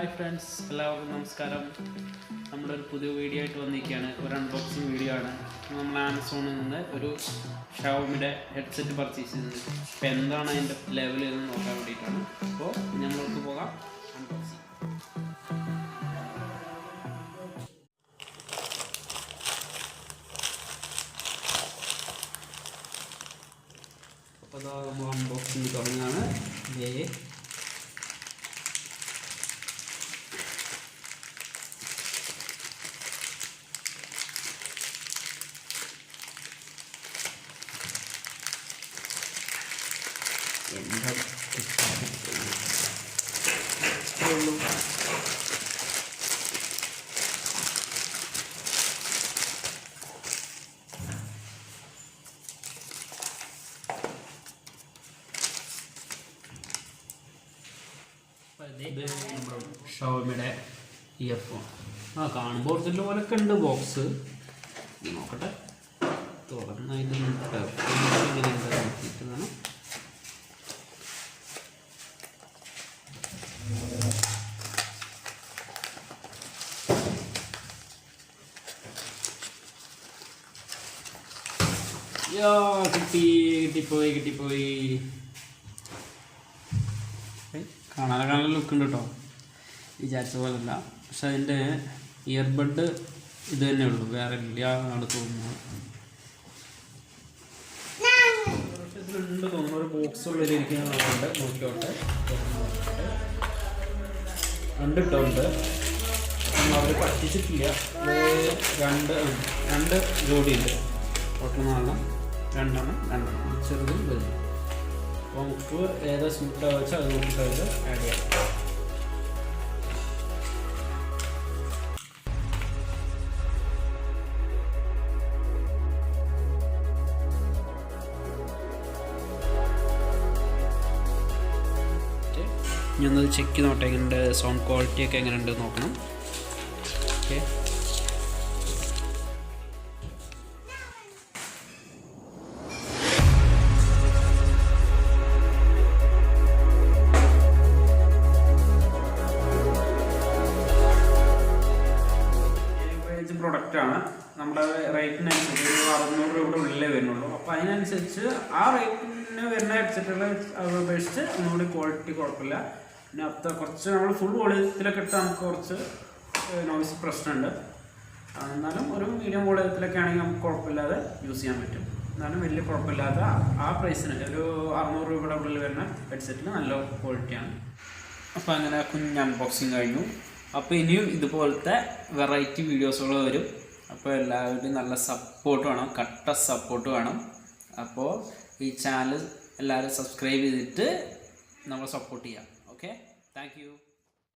Hi friends, എല്ലാവർക്കും നമസ്കാരം. നമ്മളൊരു പുതിയ വീഡിയോ ആയിട്ട് വന്നിരിക്കുകയാണ്. ഒരു അൺബോക്സിങ് വീഡിയോ ആണ്. നമ്മൾ ആമസോണിൽ നിന്ന് ഒരു ഷവോമിയുടെ ഹെഡ്സെറ്റ് പർച്ചേസ് ചെയ്തത്. അപ്പോൾ എന്താണ് അതിൻ്റെ ലെവൽ എന്ന് നോക്കാൻ വേണ്ടിയിട്ടാണ്. അപ്പോൾ ഞങ്ങൾക്ക് പോകാം അൺബോക്സിങ്. അപ്പോൾ അതാ നമ്മൾ അൺബോക്സിങ് തുടങ്ങുകയാണ്. ഇത് നമ്മുടെ ഷവോമിയുടെ ഇയർഫോൺ. കാണുമ്പോൾ ഇതിൻ്റെ പോലൊക്കെ ഉണ്ട് ബോക്സ്. നോക്കട്ടെ, തുറന്ന് അതിൻ്റെ എങ്ങനെ നോക്കിയിട്ടാണ്. കിട്ടിപ്പോയി. കാണാൻ ലുക്ക് ഉണ്ട് കേട്ടോ, വിചാരിച്ച പോലല്ല. പക്ഷെ അതിൻ്റെ ഇയർബഡ് ഇത് തന്നെ ഉള്ളൂ, വേറെ ഇല്ല എന്നാണ് തോന്നുന്നത്. ഇതിലുണ്ട് തോന്നുന്നു, ഒരു ബോക്സ് ഉള്ളിലിരിക്കുന്നുണ്ട്. നോക്കിയോട്ടെ, കണ്ടിട്ടുണ്ട്. അവർ പറ്റിച്ചിട്ടില്ല. രണ്ട് ജോഡിയുണ്ട്. ടോട്ടൽ 4 രണ്ടെണ്ണം ചെറുതും വലുതും. അപ്പോൾ നമുക്ക് ഏതാ സ്യൂട്ടാ വെച്ചാൽ അത് നോക്കിയിട്ട് അതിൽ ആഡ് ചെയ്യാം. ഞാനത് ചെക്ക് ചെയ്ത് നോട്ടെ, എങ്ങനെ സൗണ്ട് ക്വാളിറ്റി ഒക്കെ എങ്ങനെ ഉണ്ട് നോക്കണം. ഓക്കെ, പ്രൊഡക്റ്റാണ്. നമ്മുടെ റേറ്റിനനുസരിച്ച് ഒരു 600 രൂപയുടെ ഉള്ളിലേ വരുന്നുള്ളൂ. അപ്പോൾ അതിനനുസരിച്ച് ആ റേറ്റിന് വരുന്ന ഹെഡ്സെറ്റുകളെ അപേക്ഷിച്ച് ഒന്നുകൂടി ക്വാളിറ്റി കുഴപ്പമില്ല. പിന്നെ അപ്പോൾ കുറച്ച് നമ്മൾ ഫുൾ വോളിയത്തിലൊക്കെ ഇട്ട് നമുക്ക് കുറച്ച് നോയ്സ് പ്രശ്നമുണ്ട്. എന്നാലും ഒരു മീഡിയം വോളിയത്തിലൊക്കെ ആണെങ്കിൽ നമുക്ക് കുഴപ്പമില്ലാതെ യൂസ് ചെയ്യാൻ പറ്റും. എന്നാലും വലിയ കുഴപ്പമില്ലാത്ത ആ പ്രൈസിന് ഒരു 600 രൂപയുടെ ഉള്ളിൽ വരുന്ന ഹെഡ്സെറ്റിന് നല്ല ക്വാളിറ്റിയാണ്. അപ്പോൾ അങ്ങനെ കുഞ്ഞ് അൺബോക്സിങ് കഴിഞ്ഞു. അപ്പോൾ ഇനിയും ഇതുപോലത്തെ വെറൈറ്റി വീഡിയോസുകൾ വരും. അപ്പോൾ എല്ലാവരും നല്ല സപ്പോർട്ട് വേണം, കട്ട സപ്പോർട്ട് വേണം. അപ്പോൾ ഈ ചാനൽ എല്ലാവരും സബ്സ്ക്രൈബ് ചെയ്തിട്ട് നമ്മൾ സപ്പോർട്ട് ചെയ്യാം. Okay, thank you.